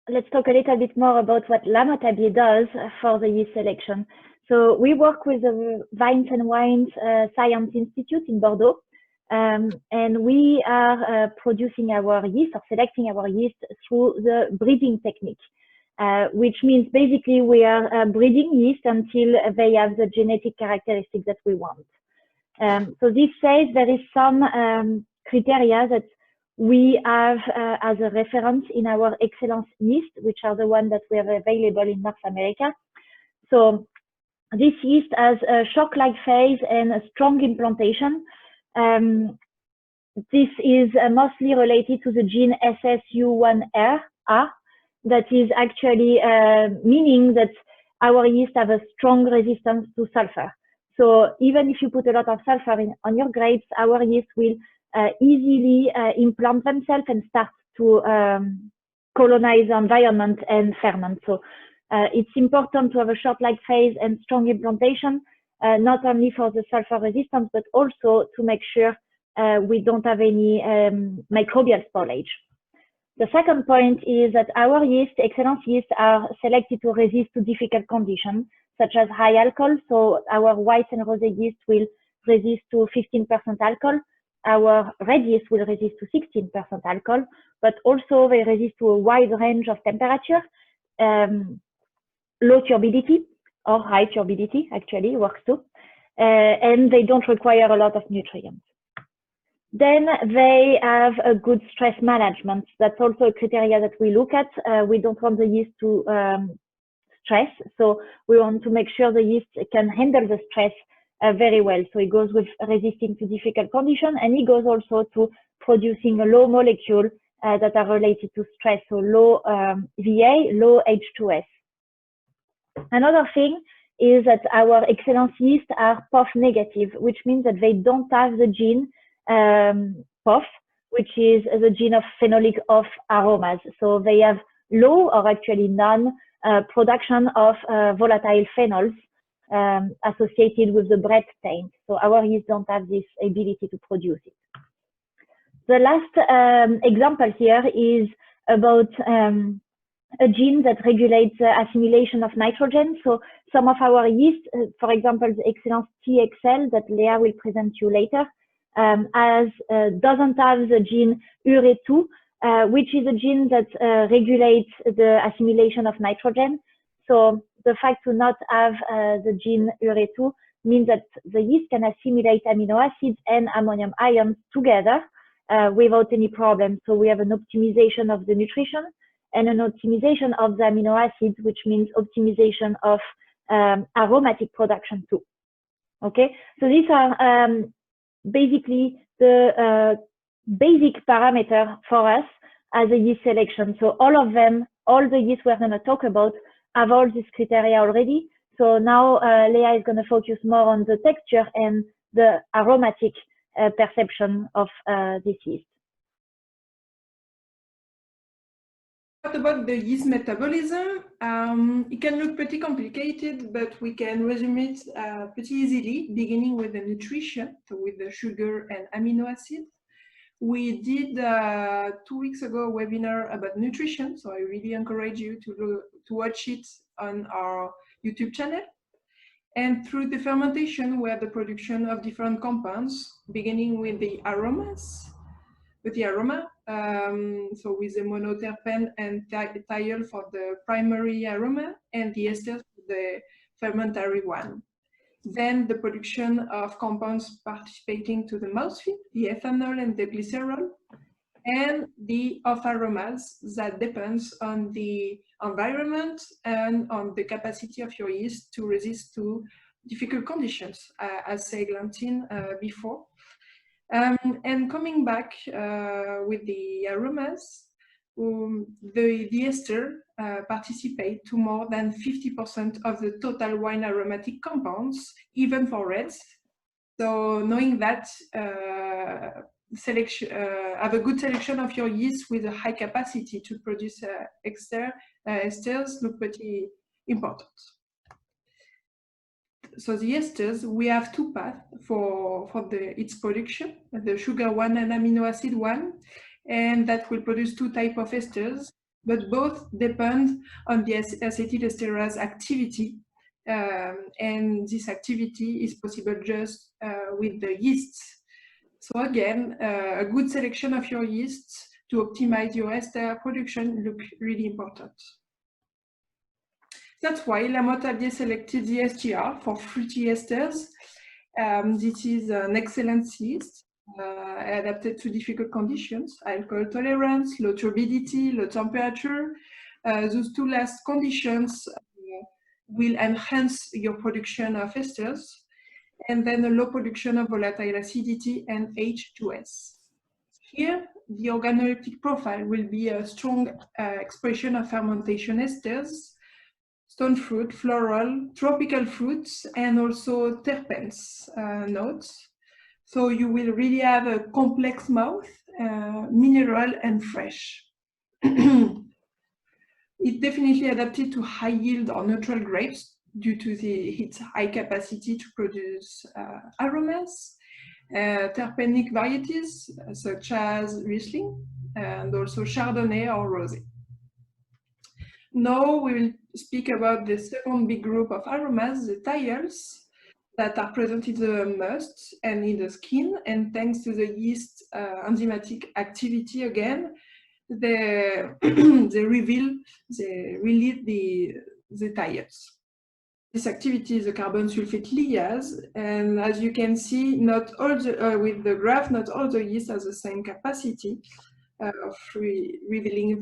let's talk a little bit more about what Lamothe-Abiet does for the yeast selection. So we work with the Vines and Wines Science Institute in Bordeaux, and we are producing our yeast or selecting our yeast through the breeding technique, which means basically we are breeding yeast until they have the genetic characteristics that we want. So this says there is some criteria that we have as a reference in our Excellency yeast, which are the ones that we have available in North America. So this yeast has a shock-like phase and a strong implantation. This is mostly related to the gene SSU1R, that is actually meaning that our yeast have a strong resistance to sulfur. So even if you put a lot of sulfur on your grapes, our yeast will easily implant themselves and start to colonize the environment and ferment. So it's important to have a short-like phase and strong implantation, not only for the sulfur resistance, but also to make sure we don't have any microbial spoilage. The second point is that our yeast, Excellency yeast, are selected to resist to difficult conditions, such as high alcohol. So our white and rosé yeast will resist to 15% alcohol. Our red yeast will resist to 16% alcohol, but also they resist to a wide range of temperature, low turbidity or high turbidity actually works too, and they don't require a lot of nutrients. Then they have a good stress management. That's also a criteria that we look at. We don't want the yeast to stress, so we want to make sure the yeast can handle the stress very well. So it goes with resisting to difficult conditions, and it goes also to producing a low molecule that are related to stress, so low VA, low H2S. Another thing is that our Excellency yeast are POF negative, which means that they don't have the gene POF, which is the gene of phenolic off aromas. So they have low or actually none production of volatile phenols associated with the bread taint. So our yeast don't have this ability to produce it. The last example here is about a gene that regulates the assimilation of nitrogen. So some of our yeast, for example, the Excellency TXL that Leah will present to you later, doesn't have the gene URE2, which is a gene that regulates the assimilation of nitrogen. So the fact to not have the gene URE2 means that the yeast can assimilate amino acids and ammonium ions together without any problem. So we have an optimization of the nutrition and an optimization of the amino acids, which means optimization of aromatic production too. Okay, so these are basically the basic parameter for us as a yeast selection. So all of them, all the yeast we're going to talk about have all these criteria already. So now Leah is going to focus more on the texture and the aromatic perception of this yeast. What about the yeast metabolism? It can look pretty complicated, but we can resume it pretty easily, beginning with the nutrition, so with the sugar and amino acids. We did 2 weeks ago a webinar about nutrition, so I really encourage you to watch it on our YouTube channel. And through the fermentation, we have the production of different compounds, beginning with the aromas, with the aroma, so with the monoterpene and thiol for the primary aroma, and the esters for the fermentary one. Then the production of compounds participating to the mouthfeel, the ethanol and the glycerol, and the off aromas that depends on the environment and on the capacity of your yeast to resist to difficult conditions, as said Glantine before. And coming back with the aromas, the ester participate to more than 50% of the total wine aromatic compounds, even for reds. So knowing that, have a good selection of your yeast with a high capacity to produce esters look pretty important. So the esters, we have two paths for its production, the sugar one and amino acid one, and that will produce two types of esters. but both depend on the acetylesterase activity, and this activity is possible just with the yeasts. So again, a good selection of your yeasts to optimize your ester production look really important. That's why Lamothe-Abiet selected the STR for fruity esters. This is an Excellency yeast adapted to difficult conditions: alcohol tolerance, low turbidity, low temperature. Those two last conditions will enhance your production of esters, and then a low production of volatile acidity and H2S. Here, the organoleptic profile will be a strong expression of fermentation esters, stone fruit, floral, tropical fruits, and also terpenes notes. So you will really have a complex mouth, mineral and fresh. It's definitely adapted to high yield or neutral grapes due to its high capacity to produce aromas. Terpenic varieties such as Riesling and also Chardonnay or Rosé. Now we will speak about the second big group of aromas, the thiols, that are present in the must and in the skin, and thanks to the yeast enzymatic activity again, they release the thiols. This activity is a carbon sulfate liase, and as you can see, not all the, with the graph, not all the yeast has the same capacity of releasing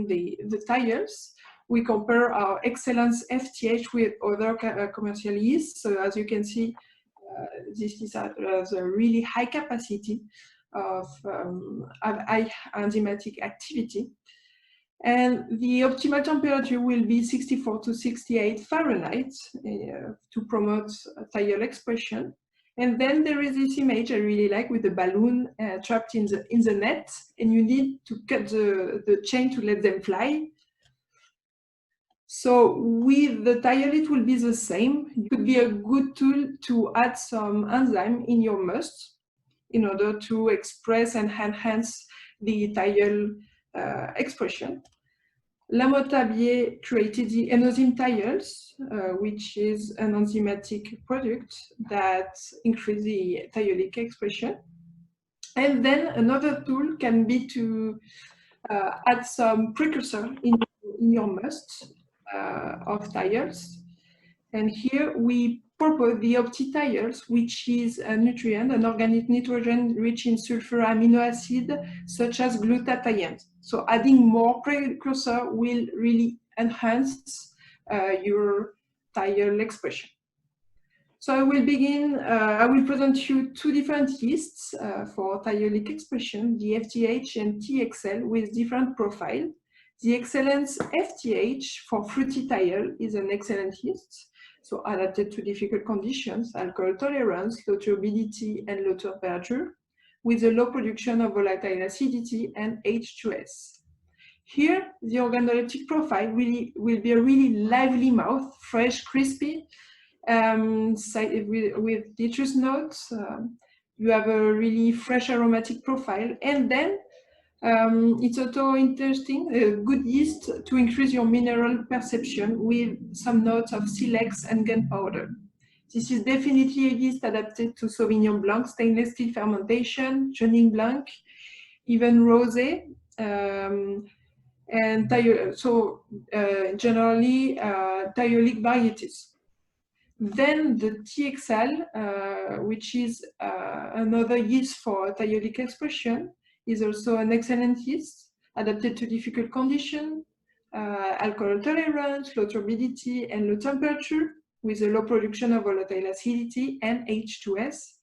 the thiols. We compare our Excellency FTH with other commercial yeast. So as you can see, this is has a really high capacity of high enzymatic activity. And the optimal temperature will be 64 to 68 Fahrenheit to promote thiol expression. And then there is this image I really like with the balloon trapped in the net, and you need to cut the chain to let them fly. So with the thiol, it will be the same. It could be a good tool to add some enzyme in your must in order to express and enhance the thiol expression. Lamothe-Abiet created the enzyme thiols, which is an enzymatic product that increases the thiolic expression. And then another tool can be to add some precursor in your must of thiols. And here we propose the optithiols, which is a nutrient, an organic nitrogen rich in sulfur amino acid, such as glutathione. So adding more precursor will really enhance your thiol expression. So I will begin, I will present you two different yeasts for thiolic expression, the FTH and TXL, with different profile. The Excellency FTH for fruity thiol is an excellent yeast, so adapted to difficult conditions, alcohol tolerance, low turbidity, and low temperature, with a low production of volatile acidity and H2S. Here, the organoleptic profile will be a really lively mouth, fresh, crispy, with citrus notes. You have a really fresh aromatic profile, and then it's also interesting, a good yeast to increase your mineral perception with some notes of silex and gunpowder. This is definitely a yeast adapted to Sauvignon Blanc, stainless steel fermentation, Chenin Blanc, even Rosé, and generally thiolic varieties. Then the TXL, which is another yeast for thiolic expression, is also an excellent yeast, adapted to difficult conditions, alcohol tolerance, low turbidity, and low temperature, with a low production of volatile acidity and H2S.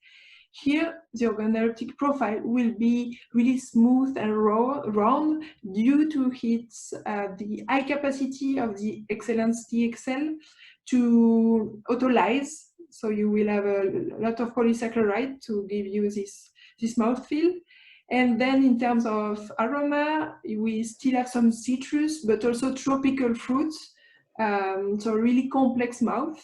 Here, the organoleptic profile will be really smooth and round due to its the high capacity of the Excellency TXL to autolyze. So you will have a lot of polysaccharide to give you this mouthfeel. And then in terms of aroma, we still have some citrus, but also tropical fruits. So really complex mouth.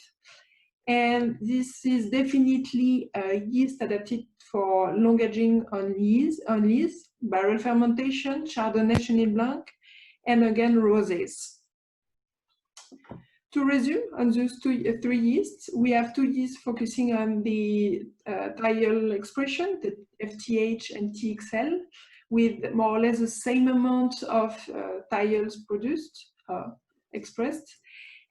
And this is definitely a yeast adapted for long aging on lees, barrel fermentation, Chardonnay, Chenin Blanc, and again rosés. To resume on those three yeasts, we have two yeasts focusing on the thiol expression, the FTH and TXL, with more or less the same amount of thiols produced, expressed.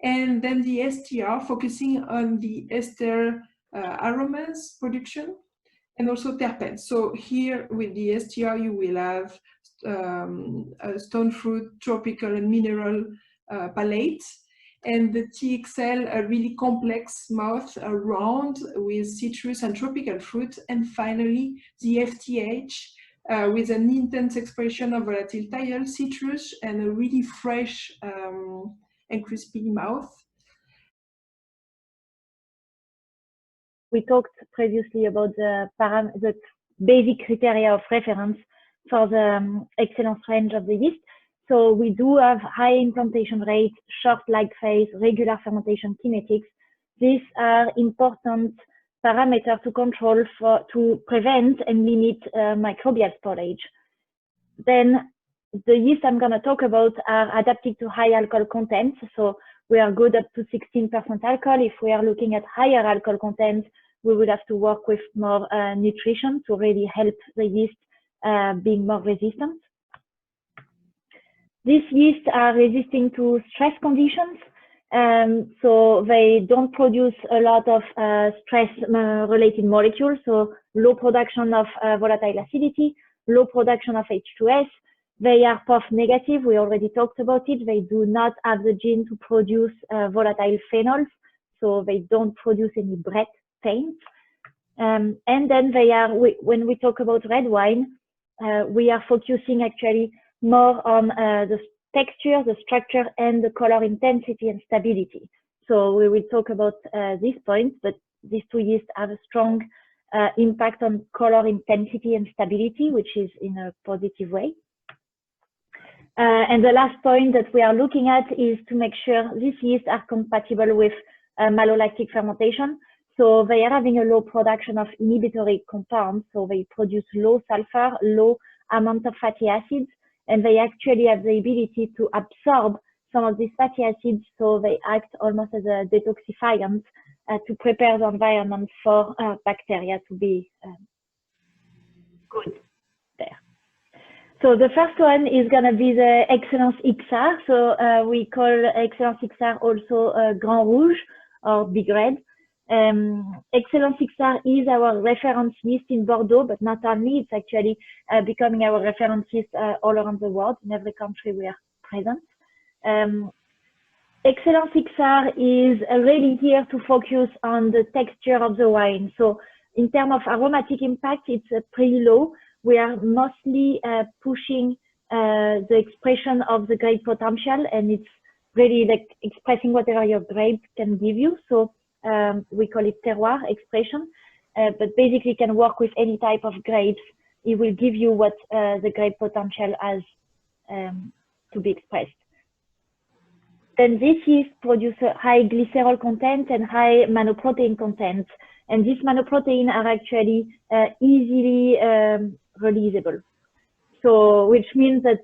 And then the STR focusing on the ester aromas production and also terpenes. So here with the STR, you will have stone fruit, tropical and mineral palette. And the TXL, a really complex mouth round with citrus and tropical fruit. And finally, the FTH with an intense expression of volatile thiol, citrus, and a really fresh and crispy mouth. We talked previously about the basic criteria of reference for the excellence range of the yeast. So we do have high implantation rate, short lag phase, regular fermentation kinetics. These are important parameters to control to prevent and limit microbial storage. Then the yeast I'm going to talk about are adapted to high alcohol content. So we are good up to 16% alcohol. If we are looking at higher alcohol content, we would have to work with more nutrition to really help the yeast being more resistant. These yeasts are resisting to stress conditions, so they don't produce a lot of stress-related molecules, so low production of volatile acidity, low production of H2S. They are POF negative, we already talked about it. They do not have the gene to produce volatile phenols, so they don't produce any bread stains. And then they are, when we talk about red wine, we are focusing actually more on the texture, the structure, and the color intensity and stability. So we will talk about these points, but these two yeasts have a strong impact on color intensity and stability, which is in a positive way. And the last point that we are looking at is to make sure these yeasts are compatible with malolactic fermentation. So they are having a low production of inhibitory compounds, so they produce low sulfur, low amount of fatty acids, and they actually have the ability to absorb some of these fatty acids, so they act almost as a detoxifiant to prepare the environment for bacteria to be good there. So the first one is going to be the Excellence XR. So we call Excellence XR also Grand Rouge or Big Red. Excellence XR is our reference yeast in Bordeaux, but not only, it's actually becoming our reference yeast all around the world. In every country we are present. Excellence XR is really here to focus on the texture of the wine. So in terms of aromatic impact, it's pretty low. We are mostly pushing the expression of the grape potential, and it's really like expressing whatever your grape can give you. So we call it terroir expression, but basically can work with any type of grapes. It will give you what the grape potential has to be expressed. Then this yeast produces a high glycerol content and high manoprotein content. And these manoprotein are actually easily releasable. So, which means that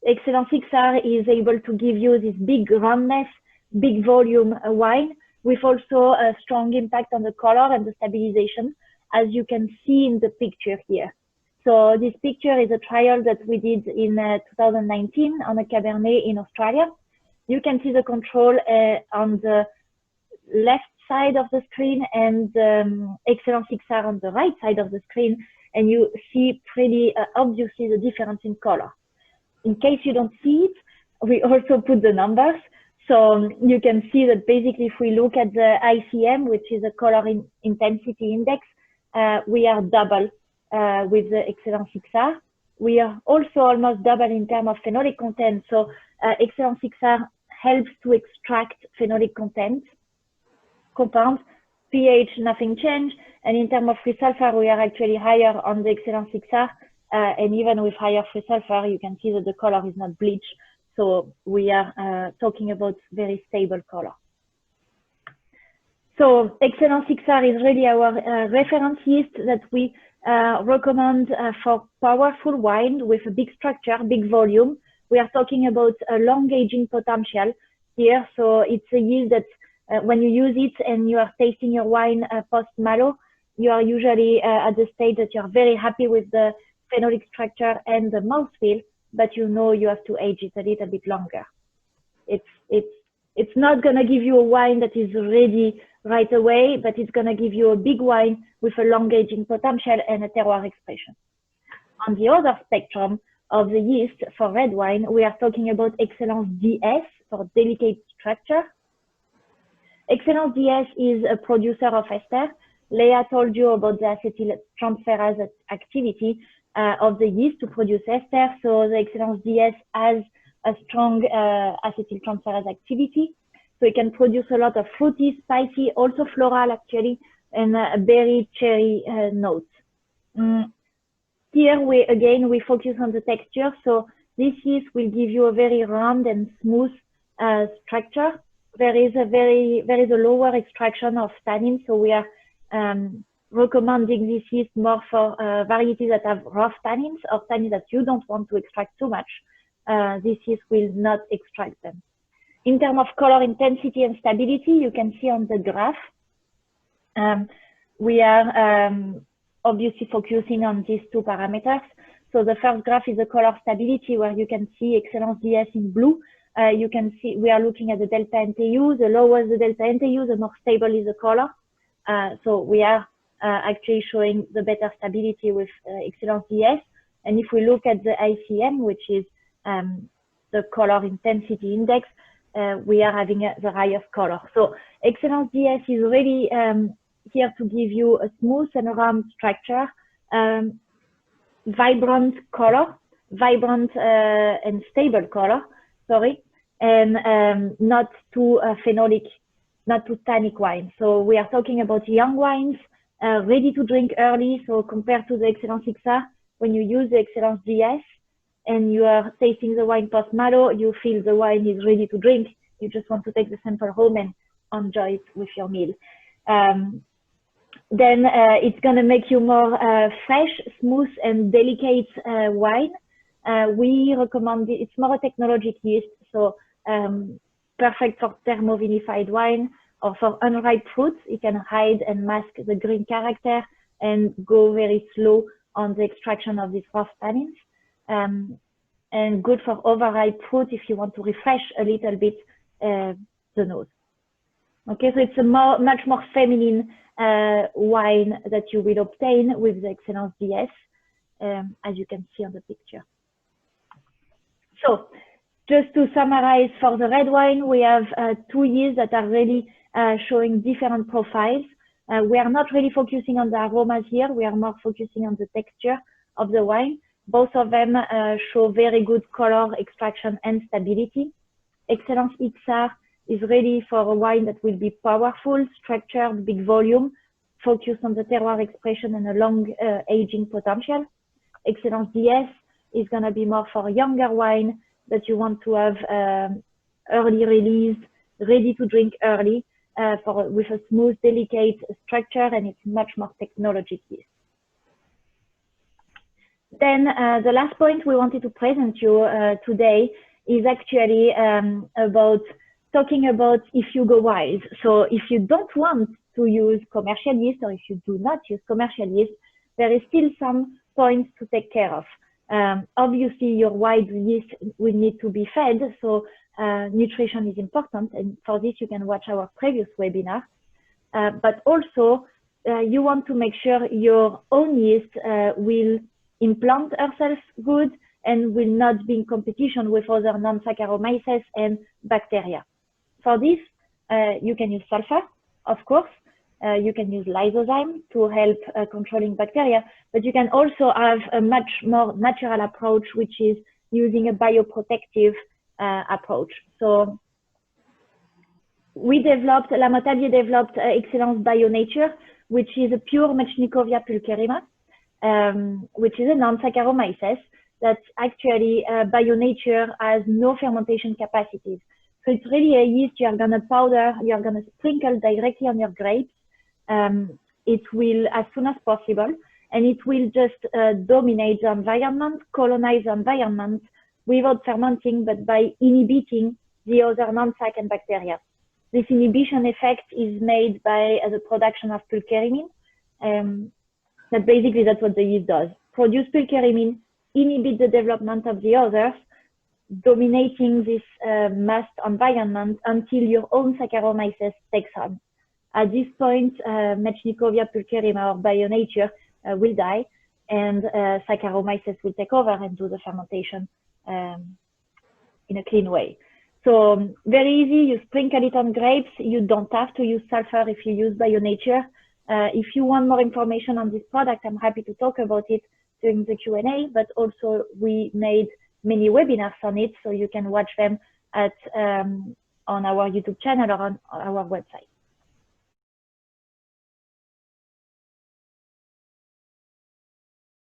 Excellence XR is able to give you this big roundness, big volume wine, with also a strong impact on the color and the stabilization, as you can see in the picture here. So this picture is a trial that we did in 2019 on a Cabernet in Australia. You can see the control on the left side of the screen and Excellence XR on the right side of the screen, and you see pretty obviously the difference in color. In case you don't see it, we also put the numbers. So you can see that basically if we look at the ICM, which is a color intensity index, we are double with the Excellence XR. We are also almost double in terms of phenolic content. So Excellence XR helps to extract phenolic content, compounds, pH, nothing changed. And in terms of free sulfur, we are actually higher on the Excellence XR. And even with higher free sulfur, you can see that the color is not bleached. So we are talking about very stable color. So Excellence XR is really our reference yeast that we recommend for powerful wine with a big structure, big volume, we are talking about a long aging potential here. So it's a yeast that when you use it and you are tasting your wine post-malo, you are usually at the stage that you are very happy with the phenolic structure and the mouthfeel, but you know you have to age it a little bit longer. It's not going to give you a wine that is ready right away, but it's going to give you a big wine with a long aging potential and a terroir expression. On the other spectrum of the yeast for red wine, we are talking about Excellence DS for delicate structure. Excellence DS is a producer of ester. Leah told you about the acetyltransferase activity of the yeast to produce ester. So the Excellence DS has a strong acetyltransferase activity. So it can produce a lot of fruity, spicy, also floral actually, and berry, cherry notes. Here we focus on the texture. So this yeast will give you a very round and smooth structure. There is a lower extraction of tannin. So we are recommending this yeast more for varieties that have rough tannins or tannins that you don't want to extract too much. This yeast will not extract them. In terms of color intensity and stability, you can see on the graph, we are obviously focusing on these two parameters. So the first graph is the color stability, where you can see Excellence DS in blue. You can see we are looking at the delta NTU. The lower the delta NTU, the more stable is the color. So we are actually showing the better stability with Excellence DS. And if we look at the ICM, which is the color intensity index, we are having the highest color. So Excellence DS is really here to give you a smooth and round structure, vibrant color, and stable color, sorry, and not too phenolic, not too tannic wine. So we are talking about young wines, ready to drink early. So compared to the Excellence XR, when you use the Excellence DS and you are tasting the wine post-malo, you feel the wine is ready to drink. You just want to take the sample home and enjoy it with your meal. Then it's going to make you more fresh, smooth, and delicate wine. We recommend it's more a technologic yeast, so perfect for thermovinified wine or for unripe fruits. It can hide and mask the green character and go very slow on the extraction of these rough tannins. And good for overripe fruit if you want to refresh a little bit the nose. Okay, so it's a much more feminine wine that you will obtain with the Excellence DS, as you can see on the picture. So just to summarize, for the red wine, we have 2 years that are really showing different profiles. We are not really focusing on the aromas here. We are more focusing on the texture of the wine. Both of them show very good color, extraction, and stability. Excellence XR is ready for a wine that will be powerful, structured, big volume, focused on the terroir expression and a long aging potential. Excellence DS is going to be more for younger wine that you want to have early release, ready to drink early, with a smooth, delicate structure, and it's much more technology yeast. Then the last point we wanted to present you today is actually about talking about if you go wild. So if you don't want to use commercial yeast, or if you do not use commercial yeast, there is still some points to take care of. Obviously, your wild yeast will need to be fed, so nutrition is important, and for this you can watch our previous webinar. But also, you want to make sure your own yeast will implant herself good and will not be in competition with other non-Saccharomyces and bacteria. For this, you can use sulfur, of course. You can use lysozyme to help controlling bacteria, but you can also have a much more natural approach, which is using a bioprotective approach. So Lamothe-Abiet developed Excellence Bio Nature, which is a pure Mechnicovia pulcherrima, which is a non-Saccharomyces that actually Bio Nature has no fermentation capacities. So it's really a yeast you are going to powder, you are going to sprinkle directly on your grapes. It will, as soon as possible, and it will just dominate the environment, colonize the environment without fermenting, but by inhibiting the other non-cyclic bacteria. This inhibition effect is made by the production of pulcherimine. That basically that's what the yeast does. Produce pulcherimine, inhibit the development of the others, dominating this mast environment until your own Saccharomyces takes on. At this point, Mechnicovia pulcherima, or bio nature, will die, and Saccharomyces will take over and do the fermentation in a clean way. So very easy, you sprinkle it on grapes. You don't have to use sulfur if you use bio nature. If you want more information on this product, I'm happy to talk about it during the Q&A, but also we made many webinars on it, so you can watch them at on our YouTube channel or on our website.